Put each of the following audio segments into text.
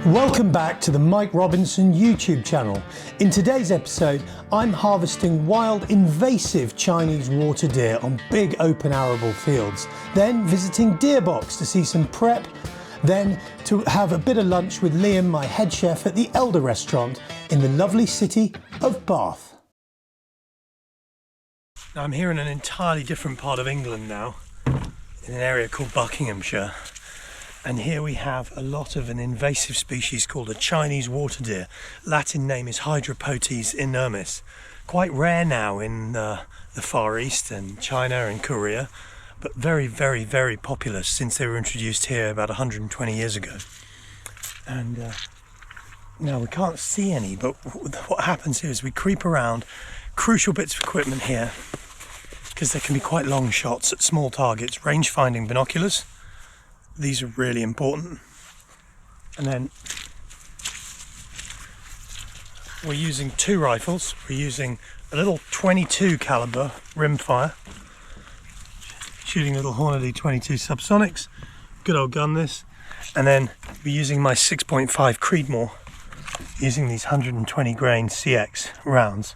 Welcome back to the Mike Robinson YouTube channel. In today's episode, I'm harvesting wild invasive Chinese water deer on big open arable fields, then visiting Deer Box to see some prep, then to have a bit of lunch with Liam, my head chef at the Elder restaurant in the lovely city of Bath. Now I'm here in an entirely different part of England now, in an area called Buckinghamshire. And here we have a lot of an invasive species called a Chinese water deer. Latin name is Hydropotes inermis. Quite rare now in the Far East and China and Korea, but very, very, very popular since they were introduced here about 120 years ago. And now we can't see any, but what happens here is we creep around crucial bits of equipment here, because there can be quite long shots at small targets, range finding binoculars. These are really important. And then we're using two rifles. We're using a little 22 caliber rimfire, shooting little Hornady 22 subsonics. Good old gun this. And then we're using my 6.5 Creedmoor, using these 120 grain CX rounds.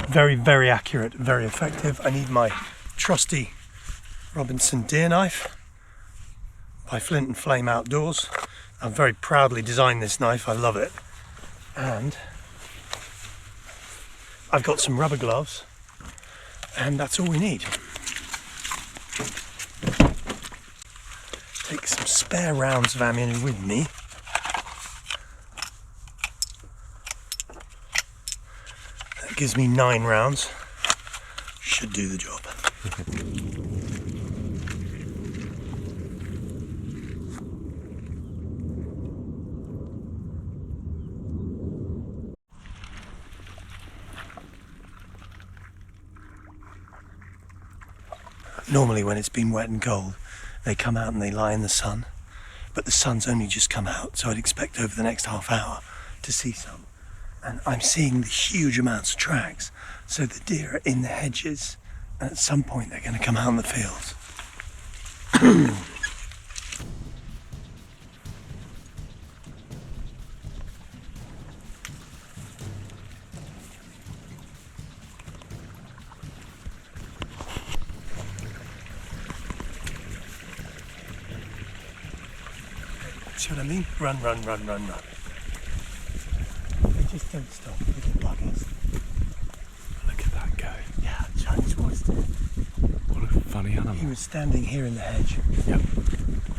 Very, very accurate, very effective. I need my trusty Robinson deer knife by Flint and Flame Outdoors. I've very proudly designed this knife, I love it. And I've got some rubber gloves, and that's all we need. Take some spare rounds of ammunition with me. That gives me 9 rounds. Should do the job. Normally when it's been wet and cold, they come out and they lie in the sun, but the sun's only just come out, so I'd expect over the next half hour to see some. And I'm seeing the huge amounts of tracks, so the deer are in the hedges, and at some point they're going to come out in the fields. See what I mean? Run, run, run, run, run. They just don't stop, little buggers. Look at that go. Yeah, Chinese water deer. What a funny animal. He was standing here in the hedge. Yep.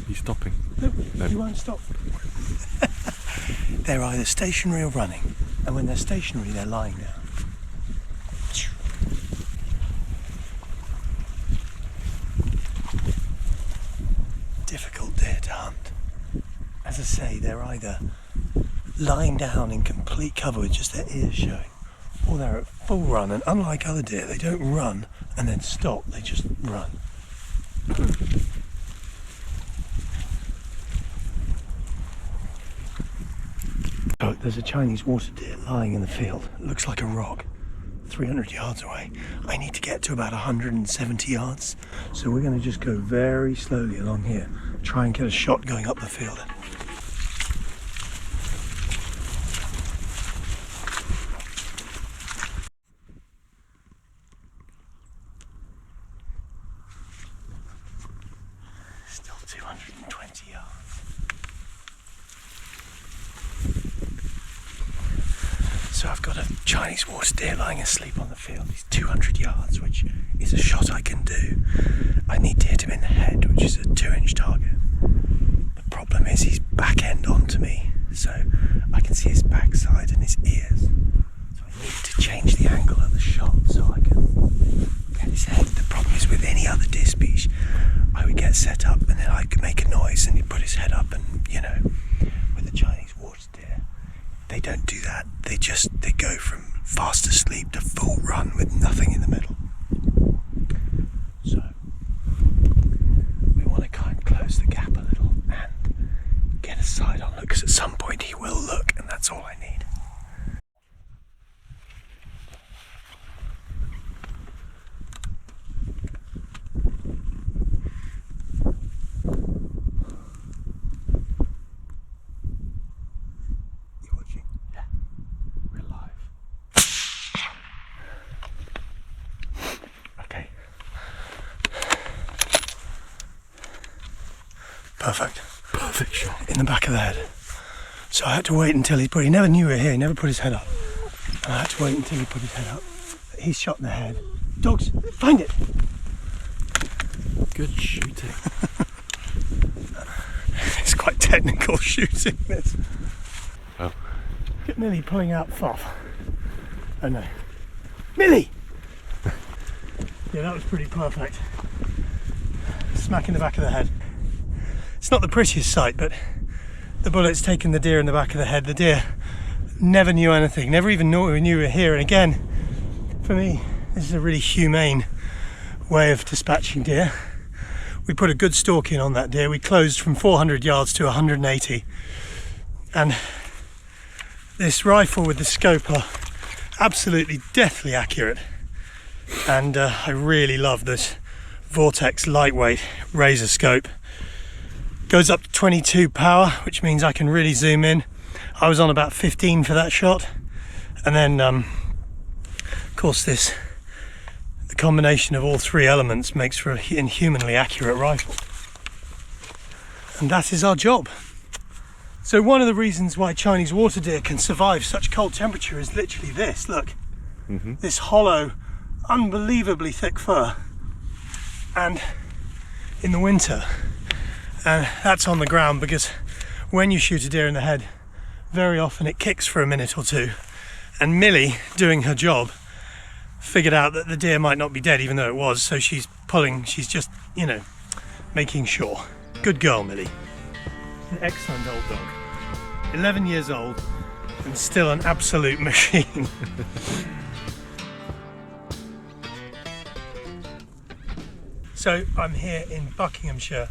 He's stopping. No, he won't stop. They're either stationary or running, and when they're stationary, they're lying down. Difficult deer to hunt. As I say, they're either lying down in complete cover with just their ears showing, or they're at full run, and unlike other deer, they don't run and then stop, they just run. Oh, there's a Chinese water deer lying in the field. It looks like a rock, 300 yards away. I need to get to about 170 yards, so we're going to just go very slowly along here, try and get a shot going up the field. Still 220 yards. So I've got a Chinese water deer lying asleep on the field. He's 200 yards, which is a shot I can do. I need to hit him in the head, which is a 2-inch target. The problem is he's back end onto me, so I can see his backside and his ears. So I need to change the angle of the shot so I can get his head. The problem is with any other deer species, I would get set up and then I could make a noise and he'd put his head up, and with the Chinese water deer, they don't do that. They go from fast asleep to full run with nothing in the middle. So we want to kind of close the gap a little and get a side on look, because at some point he will look, and that's all I need. Perfect. Perfect shot. In the back of the head. So I had to wait until he never knew we were here, he never put his head up. And I had to wait until he put his head up. He's shot in the head. Dogs, find it! Good shooting. It's quite technical shooting, this. Oh. Look at Millie pulling out Foff. Oh no. Millie! Yeah, that was pretty perfect. Smack in the back of the head. It's not the prettiest sight, but the bullet's taken the deer in the back of the head. The deer never knew anything, never even knew we were here. And again, for me, this is a really humane way of dispatching deer. We put a good stalk in on that deer. We closed from 400 yards to 180. And this rifle with the scope are absolutely deathly accurate. And I really love this Vortex lightweight razor scope. Goes up to 22 power, which means I can really zoom in. I was on about 15 for that shot. And then, of course, the combination of all three elements makes for an inhumanly accurate rifle. And that is our job. So one of the reasons why Chinese water deer can survive such cold temperature is literally this, look. This hollow, unbelievably thick fur. And in the winter, and that's on the ground because when you shoot a deer in the head, very often it kicks for a minute or two. And Millie, doing her job, figured out that the deer might not be dead even though it was, so she's just, making sure. Good girl, Millie. An excellent old dog. 11 years old and still an absolute machine. So I'm here in Buckinghamshire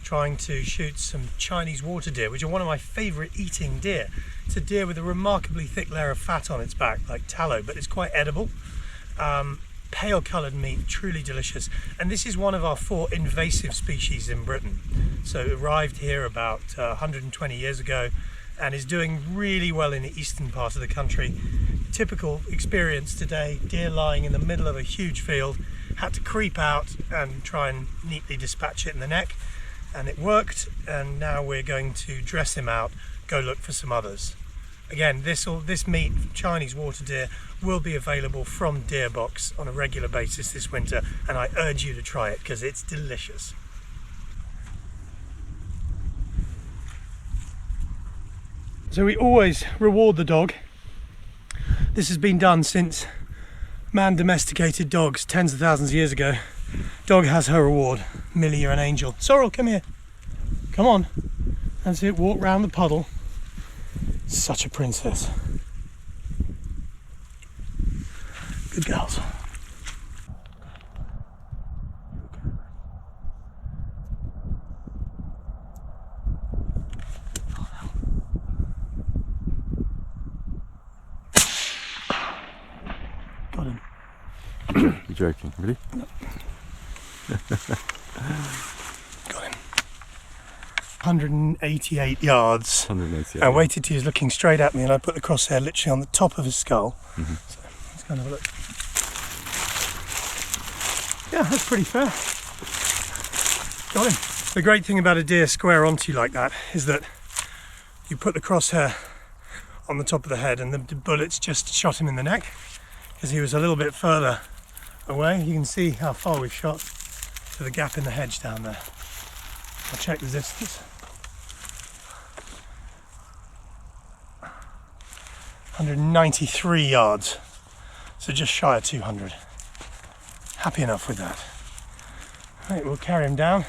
trying to shoot some Chinese water deer, which are one of my favourite eating deer. It's a deer with a remarkably thick layer of fat on its back, like tallow, but it's quite edible. Pale coloured meat, truly delicious. And this is one of our 4 invasive species in Britain. So it arrived here about 120 years ago and is doing really well in the eastern part of the country. Typical experience today, deer lying in the middle of a huge field, had to creep out and try and neatly dispatch it in the neck. And it worked, and now we're going to dress him out, go look for some others. Again, this meat, Chinese water deer, will be available from Boox on a regular basis this winter, and I urge you to try it because it's delicious. So we always reward the dog. This has been done since man domesticated dogs tens of thousands of years ago. Dog has her reward. Millie, you're an angel. Sorrel, come here. Come on. That's it, walk round the puddle. Such a princess. Good girls. Got him. You're joking, really? No. Got him. 188 yards. 188. I waited till he was looking straight at me and I put the crosshair literally on the top of his skull. So let's go and have a look. Yeah, that's pretty fair. Got him. The great thing about a deer square onto you like that is that you put the crosshair on the top of the head and the bullets just shot him in the neck because he was a little bit further away. You can see how far we've shot to the gap in the hedge down there. I'll check the distance. 193 yards, so just shy of 200. Happy enough with that. Right, we'll carry him down.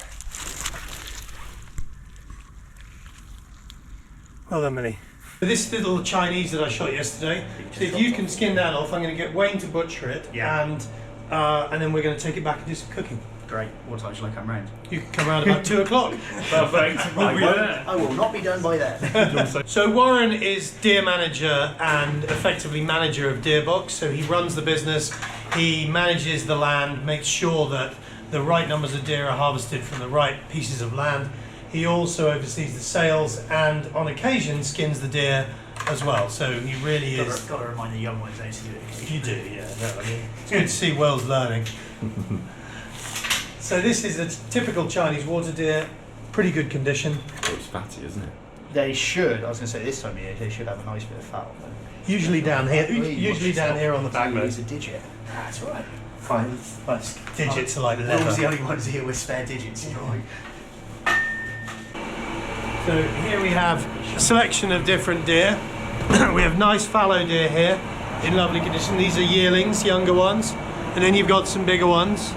Well done, Millie. This little Chinese that I shot yesterday, so if you can skin that off, I'm going to get Wayne to butcher it, and then we're going to take it back and do some cooking. Great. What time shall I come round? You can come round about 2 o'clock. Perfect. I will not be done by then. So Warren is deer manager and effectively manager of Boox. So he runs the business, he manages the land, makes sure that the right numbers of deer are harvested from the right pieces of land. He also oversees the sales and on occasion skins the deer as well. So he really is. Got to remind the young ones how to do it. You do, yeah. No, I mean, it's good to see Wells learning. So this is a typical Chinese water deer. Pretty good condition. It's fatty, isn't it? They should. I was going to say this time of year they should have a nice bit of fat on them. Usually down here. Usually down here on the back. It's a digit. That's right. Fine. Nice. Digits are like We're always leather. the only ones here with spare digits. You know, like. So here we have a selection of different deer. We have nice fallow deer here in lovely condition. These are yearlings, younger ones, and then you've got some bigger ones.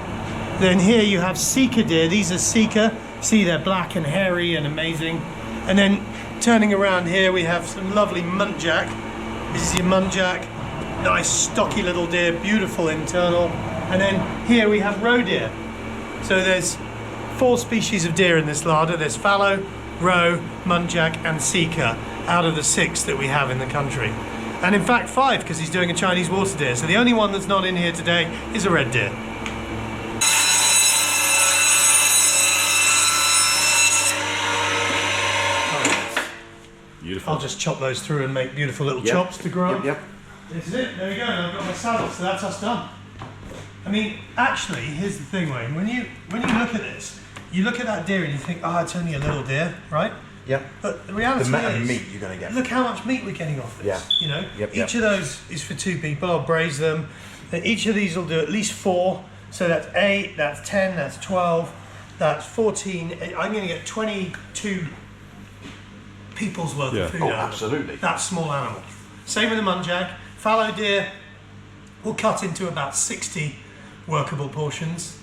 Then here you have Sika deer. These are Sika. See, they're black and hairy and amazing. And then turning around here we have some lovely muntjac. This is your muntjac. Nice stocky little deer, beautiful internal. And then here we have roe deer. So there's 4 species of deer in this larder. There's fallow, roe, muntjac and Sika out of the 6 that we have in the country. And in fact 5 because he's doing a Chinese water deer. So the only one that's not in here today is a red deer. Beautiful. I'll just chop those through and make beautiful little chops to grill. Yep. This is it, there we go, and I've got my salad, so that's us done. I mean, actually, here's the thing, Wayne, when you look at this, you look at that deer and you think, oh, it's only a little deer, right? Yep. But the reality The amount is, of meat you're going to get. look how much meat we're getting off this, Yeah. you know? Yep, Each of those is for 2 people, I'll braise them. Then each of these will do at least 4, so that's 8, that's 10, that's 12, that's 14, I'm going to get 22 people's worth of food Oh, out of them. absolutely. That small animal. Same with the muntjac. Fallow deer will cut into about 60 workable portions.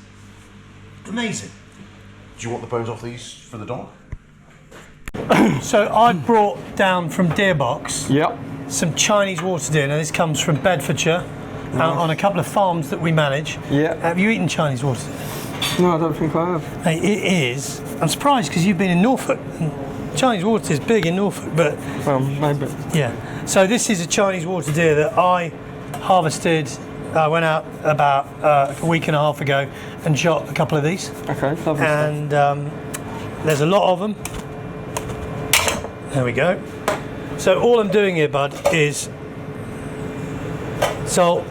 Amazing. Do you want the bones off these for the dog? So I brought down from Deer Box Yep. some Chinese water deer. Now this comes from Bedfordshire, out on a couple of farms that we manage. Yeah. Have you eaten Chinese water deer? No, I don't think I have. Hey, it is. I'm surprised because you've been in Norfolk. Chinese water is big in Norfolk, but Maybe. yeah. So this is a Chinese water deer that I harvested. I went out about a week and a half ago and shot a couple of these. Okay, lovely. And there's a lot of them. There we go. So all I'm doing here, bud, is salt,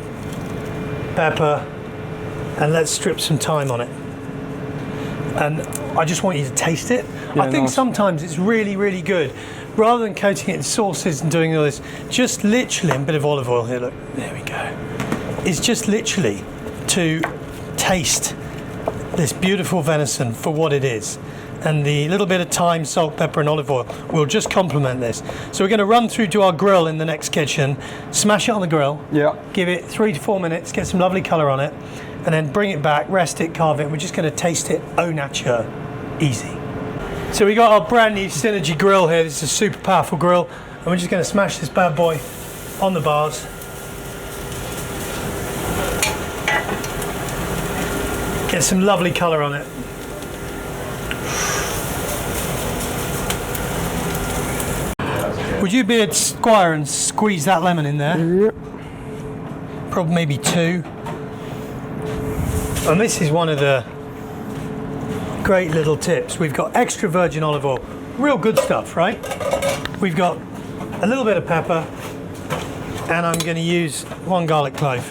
pepper, and let's strip some thyme on it. And I just want you to taste it. Yeah, I think nice. sometimes it's really, really good. Rather than coating it in sauces and doing all this, just literally, a bit of olive oil here, look, there we go. It's just literally to taste this beautiful venison for what it is. And the little bit of thyme, salt, pepper and olive oil will just complement this. So we're going to run through to our grill in the next kitchen, smash it on the grill, Yeah. give it 3 to 4 minutes, get some lovely colour on it, and then bring it back, rest it, carve it. We're just going to taste it au nature, easy. So we got our brand new Synergy grill here. This is a super powerful grill, and we're just going to smash this bad boy on the bars. Get some lovely colour on it. Would you be a squire and squeeze that lemon in there? Yep. Probably maybe 2. And this is one of the great little tips. We've got extra virgin olive oil, real good stuff, right? We've got a little bit of pepper, and I'm going to use 1 garlic clove.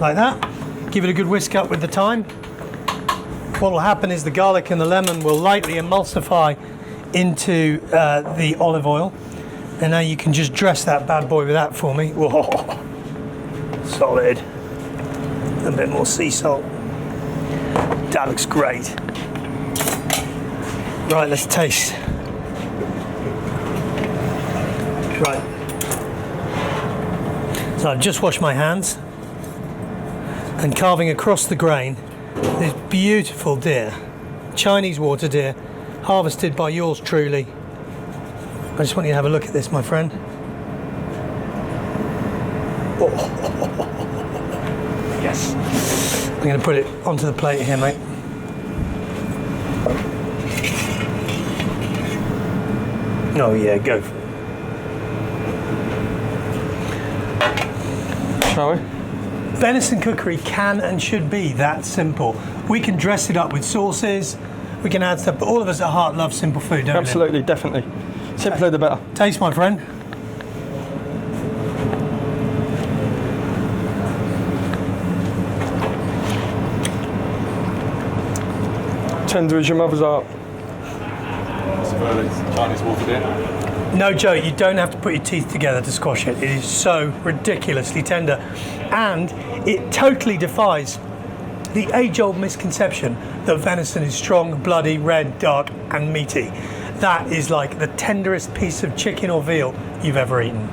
Like that. Give it a good whisk up with the thyme. What will happen is the garlic and the lemon will lightly emulsify into the olive oil. And now you can just dress that bad boy with that for me. Whoa. Solid. A bit more sea salt. That looks great. Right, let's taste. Right. So I've just washed my hands and carving across the grain this beautiful deer, Chinese water deer, harvested by yours truly. I just want you to have a look at this, my friend. Yes. I'm going to put it onto the plate here, mate. Oh yeah, go for it. Shall we? Venison cookery can and should be that simple. We can dress it up with sauces, we can add stuff, but all of us at heart love simple food, don't Absolutely, definitely. Simpler the better. we? Taste, my friend. Tender as your mother's art. Chinese water deer. No joke, you don't have to put your teeth together to squash it. It is so ridiculously tender. And it totally defies the age-old misconception that venison is strong, bloody, red, dark and meaty. That is like the tenderest piece of chicken or veal you've ever eaten.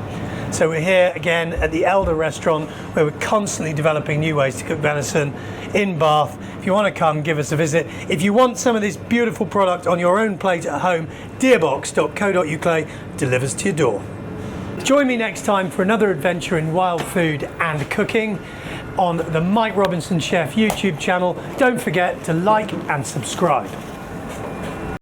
So we're here again at the Elder restaurant, where we're constantly developing new ways to cook venison in Bath. If you want to come, give us a visit. If you want some of this beautiful product on your own plate at home, deerbox.co.uk delivers to your door. Join me next time for another adventure in wild food and cooking on the Mike Robinson Chef YouTube channel. Don't forget to like and subscribe.